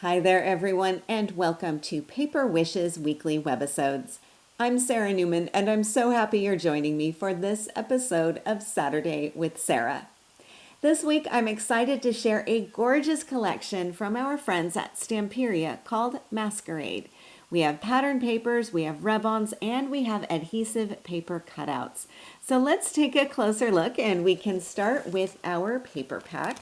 Hi there, everyone, and welcome to Paper Wishes weekly webisodes. I'm Sara Newman, and I'm so happy you're joining me for this episode of Saturday with Sara. This week, I'm excited to share a gorgeous collection from our friends at Stamperia called Masquerade. We have pattern papers, we have rub-ons, and we have adhesive paper cutouts. So let's take a closer look, and we can start with our paper pack.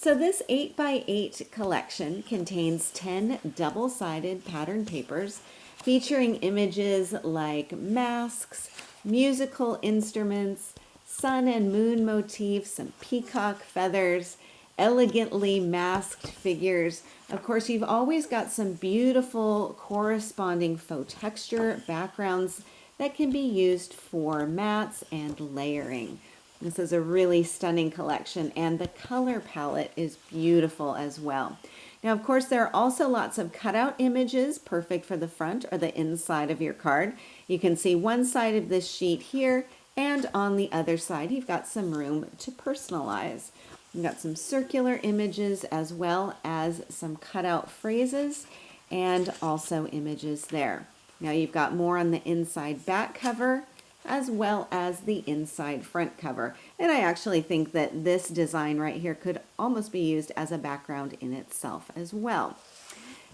So this 8x8 collection contains 10 double-sided pattern papers featuring images like masks, musical instruments, sun and moon motifs, some peacock feathers, elegantly masked figures. Of course, you've always got some beautiful corresponding faux texture backgrounds that can be used for mats and layering. This is a really stunning collection, and the color palette is beautiful as well. Now, of course, there are also lots of cutout images, perfect for the front or the inside of your card. You can see one side of this sheet here, and on the other side, you've got some room to personalize. You've got some circular images as well as some cutout phrases and also images there. Now, you've got more on the inside back cover as well as the inside front cover. And I actually think that this design right here could almost be used as a background in itself as well.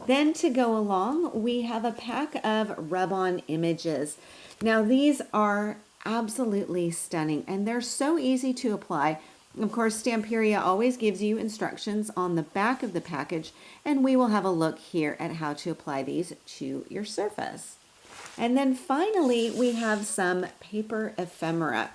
Then to go along, we have a pack of rub-on images. Now these are absolutely stunning and they're so easy to apply. Of course, Stamperia always gives you instructions on the back of the package, and we will have a look here at how to apply these to your surface. And then finally, we have some paper ephemera.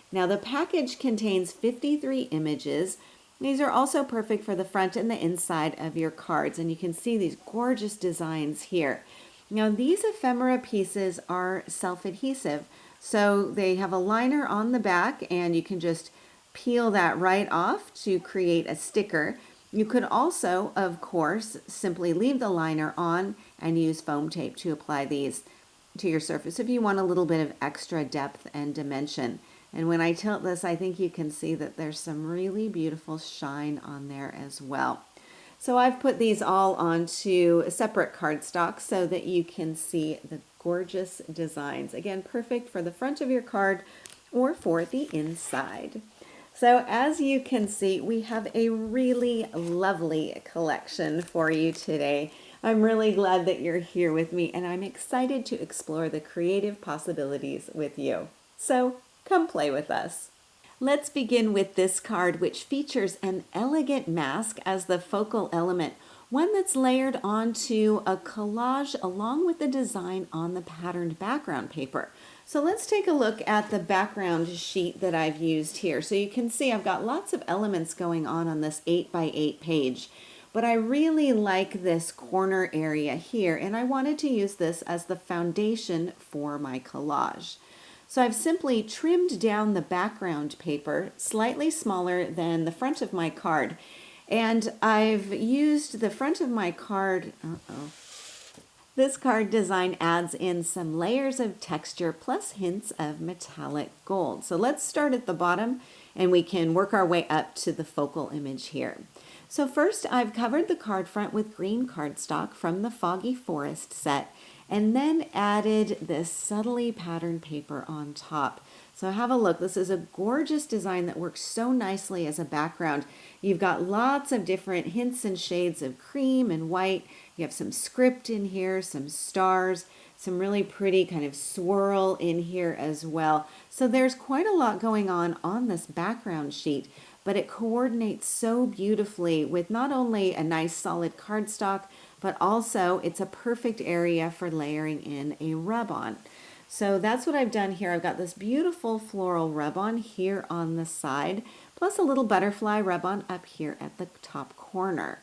Now the package contains 53 images. These are also perfect for the front and the inside of your cards, and you can see these gorgeous designs here. Now these ephemera pieces are self-adhesive, so they have a liner on the back, and you can just peel that right off to create a sticker. You could also, of course, simply leave the liner on and use foam tape to apply these to your surface if you want a little bit of extra depth and dimension. And when I tilt this, I think you can see that there's some really beautiful shine on there as well. So I've put these all onto separate cardstock so that you can see the gorgeous designs. Again, perfect for the front of your card or for the inside. So as you can see, we have a really lovely collection for you today. I'm really glad that you're here with me, and I'm excited to explore the creative possibilities with you. So come play with us. Let's begin with this card, which features an elegant mask as the focal element, one that's layered onto a collage along with the design on the patterned background paper. So let's take a look at the background sheet that I've used here. So you can see I've got lots of elements going on this 8x8 page. But I really like this corner area here, and I wanted to use this as the foundation for my collage. So I've simply trimmed down the background paper slightly smaller than the front of my card. And I've used the front of my card, This card design adds in some layers of texture plus hints of metallic gold. So let's start at the bottom and we can work our way up to the focal image here. So first I've covered the card front with green cardstock from the Foggy Forest set and then added this subtly patterned paper on top. So have a look. This is a gorgeous design that works so nicely as a background. You've got lots of different hints and shades of cream and white. You have some script in here, some stars, some really pretty kind of swirl in here as well. So there's quite a lot going on this background sheet, but it coordinates so beautifully with not only a nice solid cardstock, but also it's a perfect area for layering in a rub-on. So that's what I've done here. I've got this beautiful floral rub-on here on the side, plus a little butterfly rub-on up here at the top corner.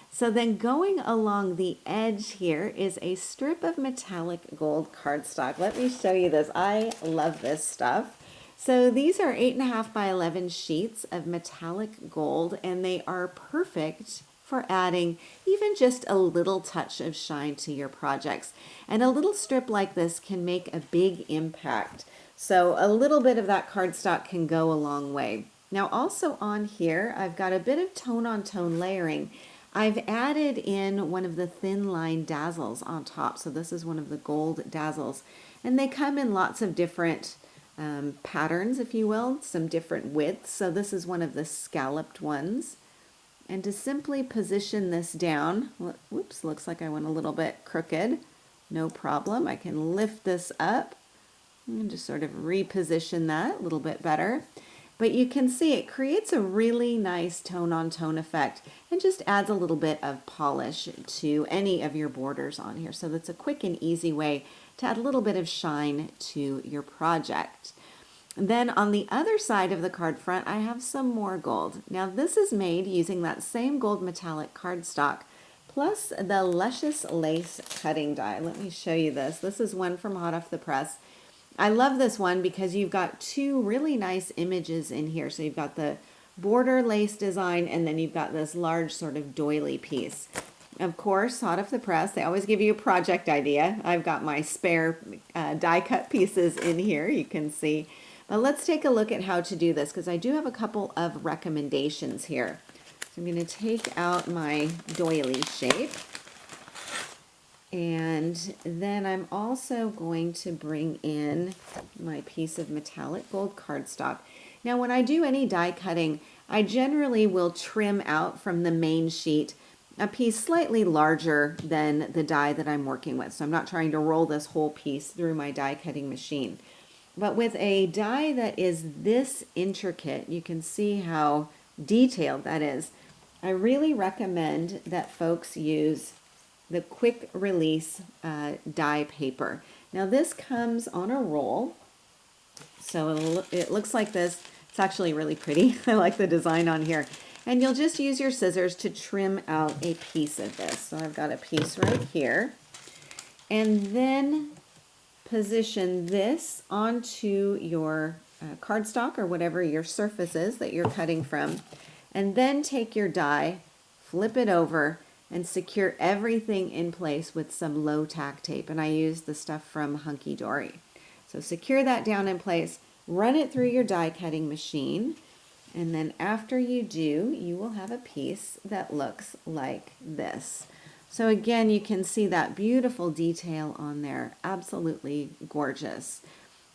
So then going along the edge here is a strip of metallic gold cardstock. Let me show you this. I love this stuff. So these are 8.5 by 11 sheets of metallic gold, and they are perfect for adding even just a little touch of shine to your projects. And a little strip like this can make a big impact. So a little bit of that cardstock can go a long way. Now also on here, I've got a bit of tone-on-tone layering. I've added in one of the thin line dazzles on top. So this is one of the gold dazzles. And they come in lots of different patterns, if you will, some different widths. So this is one of the scalloped ones. And to simply position this down, whoops, looks like I went a little bit crooked. No problem. I can lift this up and just sort of reposition that a little bit better. But you can see it creates a really nice tone-on-tone effect and just adds a little bit of polish to any of your borders on here. So that's a quick and easy way to add a little bit of shine to your project. Then on the other side of the card front, I have some more gold. Now this is made using that same gold metallic cardstock plus the Luscious Lace cutting die. Let me show you this. This is one from hot off the press. I love this one because you've got two really nice images in here. So you've got the border lace design and then you've got this large sort of doily piece. Of course, hot off the press, they always give you a project idea. I've got my spare die cut pieces in here, you can see. But let's take a look at how to do this because I do have a couple of recommendations here. So I'm going to take out my doily shape. And then I'm also going to bring in my piece of metallic gold cardstock. Now when I do any die cutting, I generally will trim out from the main sheet a piece slightly larger than the die that I'm working with. So I'm not trying to roll this whole piece through my die cutting machine. But with a die that is this intricate, you can see how detailed that is. I really recommend that folks use the quick release die paper. Now this comes on a roll, so it looks like this. It's actually really pretty. I like the design on here. And you'll just use your scissors to trim out a piece of this. So I've got a piece right here. And then position this onto your cardstock or whatever your surface is that you're cutting from. And then take your die, flip it over, and secure everything in place with some low tack tape. And I use the stuff from Hunky Dory. So secure that down in place, run it through your die cutting machine, and then after you do, you will have a piece that looks like this. So again, you can see that beautiful detail on there, absolutely gorgeous.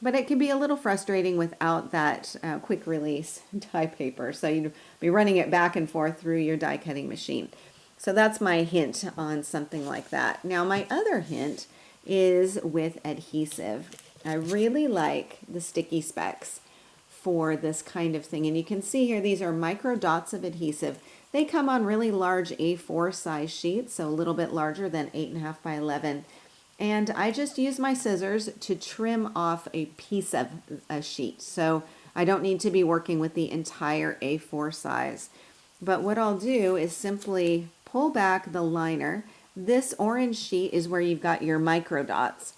But it can be a little frustrating without that quick release die paper. So you'd be running it back and forth through your die cutting machine. So that's my hint on something like that. Now my other hint is with adhesive. I really like the sticky specs for this kind of thing. And you can see here, these are micro dots of adhesive. They come on really large A4 size sheets, so a little bit larger than 8.5 by 11. And I just use my scissors to trim off a piece of a sheet. So I don't need to be working with the entire A4 size. But what I'll do is simply pull back the liner. This orange sheet is where you've got your micro dots.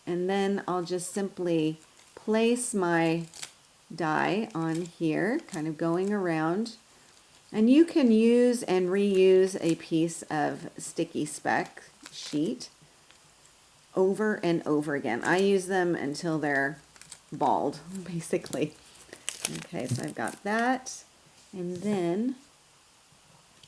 And then I'll just simply place my die on here, kind of going around. And you can use and reuse a piece of sticky spec sheet over and over again. I use them until they're bald, basically. Okay, so I've got that. And then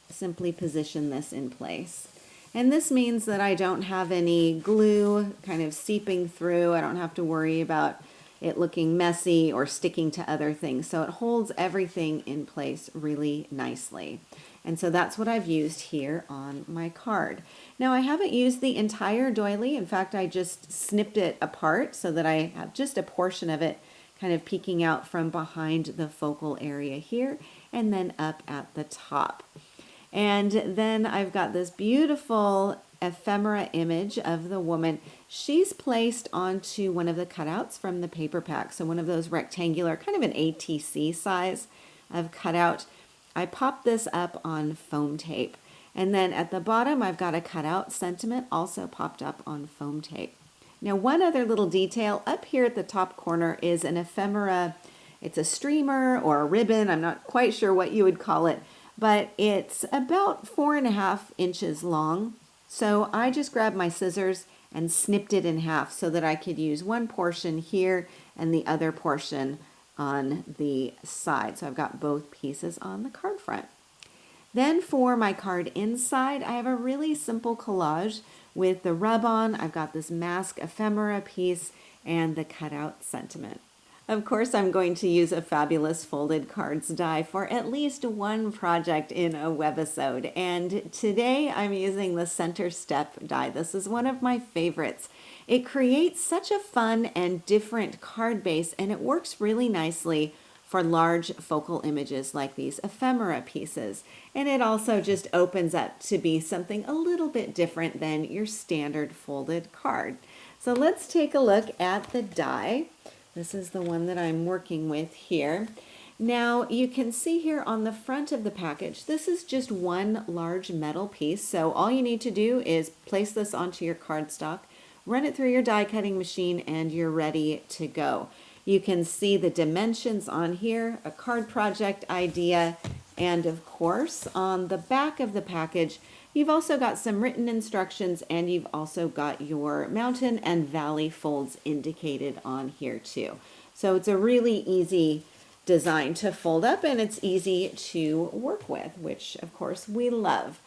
simply position this in place. And this means that I don't have any glue kind of seeping through. I don't have to worry about it looking messy or sticking to other things. So it holds everything in place really nicely. And so that's what I've used here on my card. Now I haven't used the entire doily. In fact, I just snipped it apart so that I have just a portion of it kind of peeking out from behind the focal area here and then up at the top. And then I've got this beautiful ephemera image of the woman. She's placed onto one of the cutouts from the paper pack. So one of those rectangular, kind of an ATC size of cutout. I popped this up on foam tape. And then at the bottom, I've got a cutout sentiment also popped up on foam tape. Now, one other little detail up here at the top corner is an ephemera. It's a streamer or a ribbon. I'm not quite sure what you would call it, but it's about 4.5 inches long. So I just grabbed my scissors and snipped it in half so that I could use one portion here and the other portion on the side. So I've got both pieces on the card front. Then for my card inside, I have a really simple collage with the rub-on. I've got this mask ephemera piece and the cutout sentiment. Of course, I'm going to use a fabulous folded cards die for at least one project in a webisode. And today I'm using the Center Step die. This is one of my favorites. It creates such a fun and different card base, and it works really nicely for large focal images like these ephemera pieces. And it also just opens up to be something a little bit different than your standard folded card. So let's take a look at the die. This is the one that I'm working with here. Now you can see here on the front of the package, this is just one large metal piece. So all you need to do is place this onto your cardstock, run it through your die cutting machine, and you're ready to go. You can see the dimensions on here, a card project idea, and of course on the back of the package you've also got some written instructions, and you've also got your mountain and valley folds indicated on here too. So it's a really easy design to fold up, and it's easy to work with, which of course we love.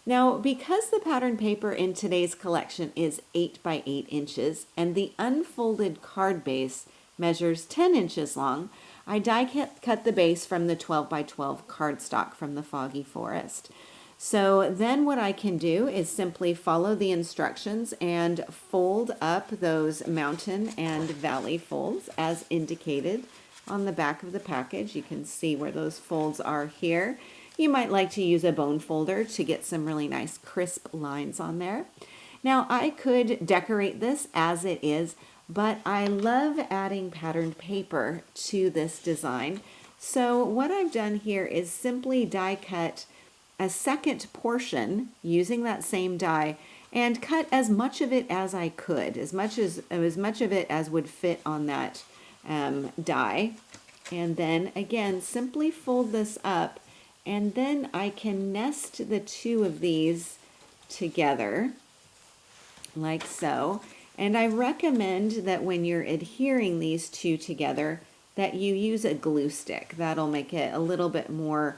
Now, because the pattern paper in today's collection is 8 by 8 inches and the unfolded card base measures 10 inches long, I die cut the base from the 12 by 12 cardstock from the Foggy Forest. So then what I can do is simply follow the instructions and fold up those mountain and valley folds as indicated on the back of the package. You can see where those folds are here. You might like to use a bone folder to get some really nice crisp lines on there. Now I could decorate this as it is, but I love adding patterned paper to this design. So what I've done here is simply die cut a second portion using that same die and cut as much of it as I could, as much of it as would fit on that die. And then again, simply fold this up, and then I can nest the two of these together like so. And I recommend that when you're adhering these two together that you use a glue stick. That'll make it a little bit more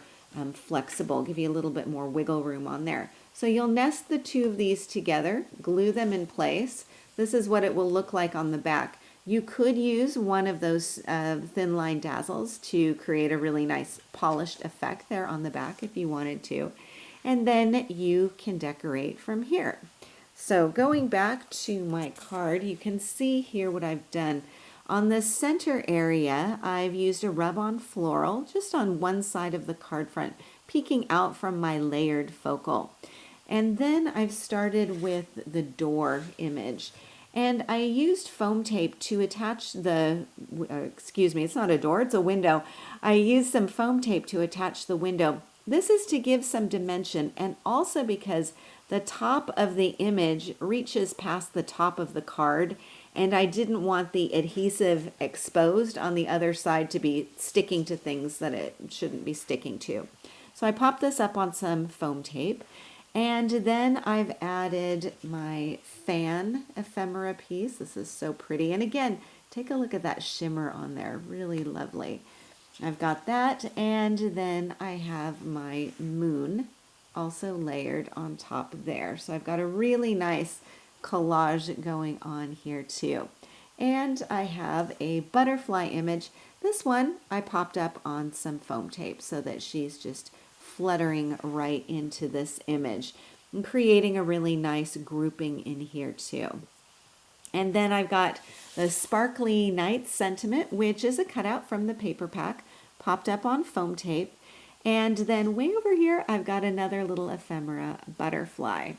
flexible, give you a little bit more wiggle room on there. So you'll nest the two of these together, glue them in place. This is what it will look like on the back. You could use one of those thin line dazzles to create a really nice polished effect there on the back if you wanted to. And then you can decorate from here. So going back to my card, you can see here what I've done. On the center area, I've used a rub-on floral just on one side of the card front, peeking out from my layered focal. And then I've started with the door image. And I used foam tape to attach the, it's not a door, it's a window. I used some foam tape to attach the window. This is to give some dimension, and also because the top of the image reaches past the top of the card, and I didn't want the adhesive exposed on the other side to be sticking to things that it shouldn't be sticking to. So I popped this up on some foam tape, and then I've added my fan ephemera piece. This is so pretty. And again, take a look at that shimmer on there. Really lovely. I've got that, and then I have my moon also layered on top there. So I've got a really nice collage going on here too. And I have a butterfly image. This one I popped up on some foam tape so that she's just fluttering right into this image and creating a really nice grouping in here too. And then I've got the Sparkly Night Sentiment, which is a cutout from the paper pack, popped up on foam tape. And then way over here, I've got another little ephemera butterfly.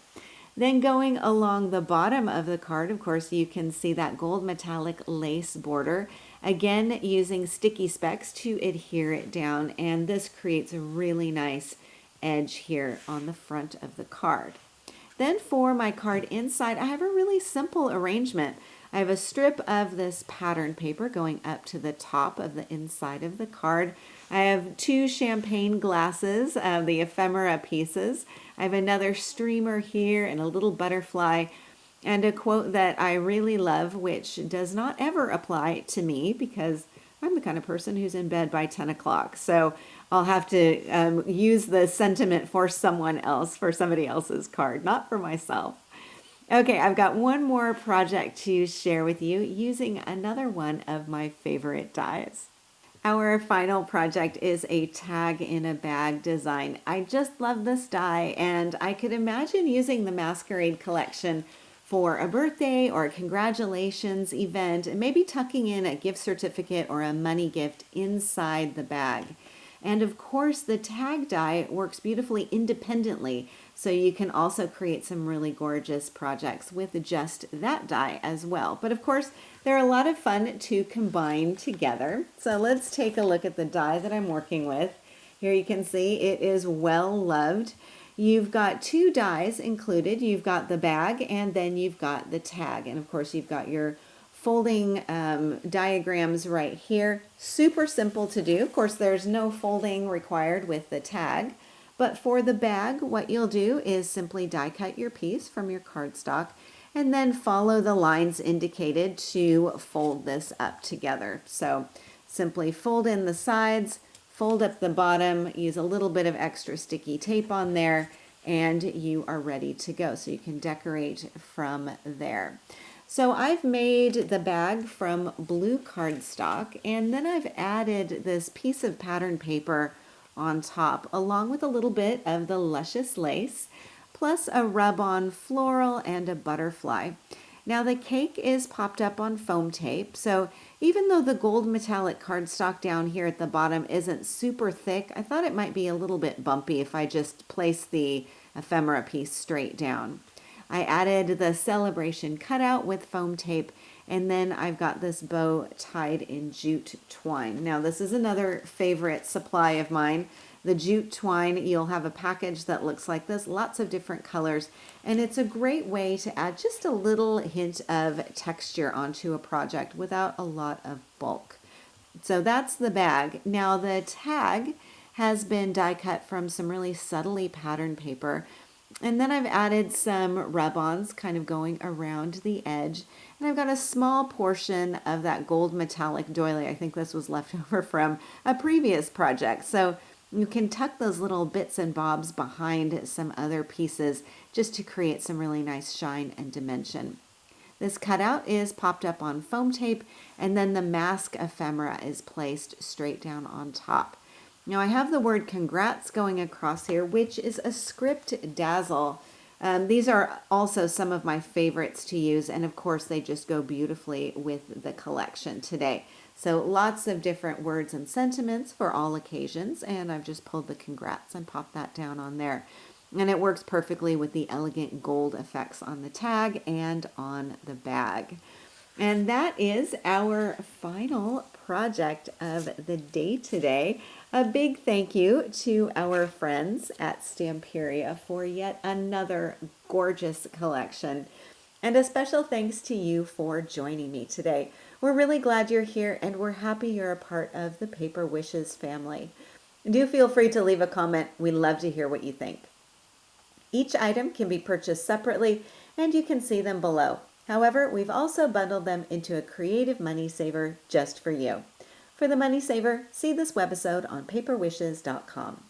Then going along the bottom of the card, of course, you can see that gold metallic lace border. Again, using sticky specks to adhere it down, and this creates a really nice edge here on the front of the card. Then for my card inside, I have a really simple arrangement. I have a strip of this pattern paper going up to the top of the inside of the card. I have two champagne glasses of the ephemera pieces. I have another streamer here and a little butterfly, and a quote that I really love, which does not ever apply to me because I'm the kind of person who's in bed by 10 o'clock. So I'll have to use the sentiment for someone else, for somebody else's card, not for myself. Okay, I've got one more project to share with you using another one of my favorite dies. Our final project is a tag in a bag design. I just love this die, and I could imagine using the Masquerade collection for a birthday or a congratulations event, and maybe tucking in a gift certificate or a money gift inside the bag. And of course, the tag die works beautifully independently, so you can also create some really gorgeous projects with just that die as well. But of course, they're a lot of fun to combine together. So let's take a look at the die that I'm working with. Here you can see it is well loved. You've got two dies included. You've got the bag and then you've got the tag. And of course, you've got your folding diagrams right here. Super simple to do. Of course, there's no folding required with the tag. But for the bag, what you'll do is simply die cut your piece from your cardstock and then follow the lines indicated to fold this up together. So simply fold in the sides, fold up the bottom, use a little bit of extra sticky tape on there, and you are ready to go. So you can decorate from there. So I've made the bag from blue cardstock, and then I've added this piece of pattern paper on top, along with a little bit of the luscious lace, plus a rub-on floral and a butterfly. Now the cake is popped up on foam tape, so even though the gold metallic cardstock down here at the bottom isn't super thick, I thought it might be a little bit bumpy if I just place the ephemera piece straight down. I added the celebration cutout with foam tape, and then I've got this bow tied in jute twine. Now this is another favorite supply of mine. The jute twine, you'll have a package that looks like this, lots of different colors, and it's a great way to add just a little hint of texture onto a project without a lot of bulk. So that's the bag. Now the tag has been die cut from some really subtly patterned paper. And then I've added some rub-ons kind of going around the edge. And I've got a small portion of that gold metallic doily. I think this was left over from a previous project. So you can tuck those little bits and bobs behind some other pieces just to create some really nice shine and dimension. This cutout is popped up on foam tape, and then the mask ephemera is placed straight down on top. Now I have the word congrats going across here, which is a script dazzle. These are also some of my favorites to use, and of course they just go beautifully with the collection today. So lots of different words and sentiments for all occasions, and I've just pulled the congrats and popped that down on there. And it works perfectly with the elegant gold effects on the tag and on the bag. And that is our final project of the day today. A big thank you to our friends at Stamperia for yet another gorgeous collection. And a special thanks to you for joining me today. We're really glad you're here, and we're happy you're a part of the Paper Wishes family. Do feel free to leave a comment. We'd love to hear what you think. Each item can be purchased separately, and you can see them below. However, we've also bundled them into a creative money saver just for you. For the money saver, see this webisode on paperwishes.com.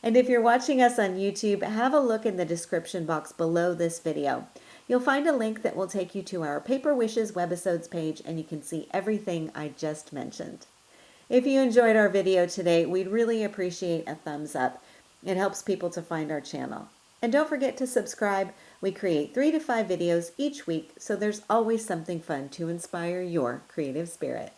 And if you're watching us on YouTube, have a look in the description box below this video. You'll find a link that will take you to our Paper Wishes webisodes page, and you can see everything I just mentioned. If you enjoyed our video today, we'd really appreciate a thumbs up. It helps people to find our channel. And don't forget to subscribe. We create 3 to 5 videos each week, so there's always something fun to inspire your creative spirit.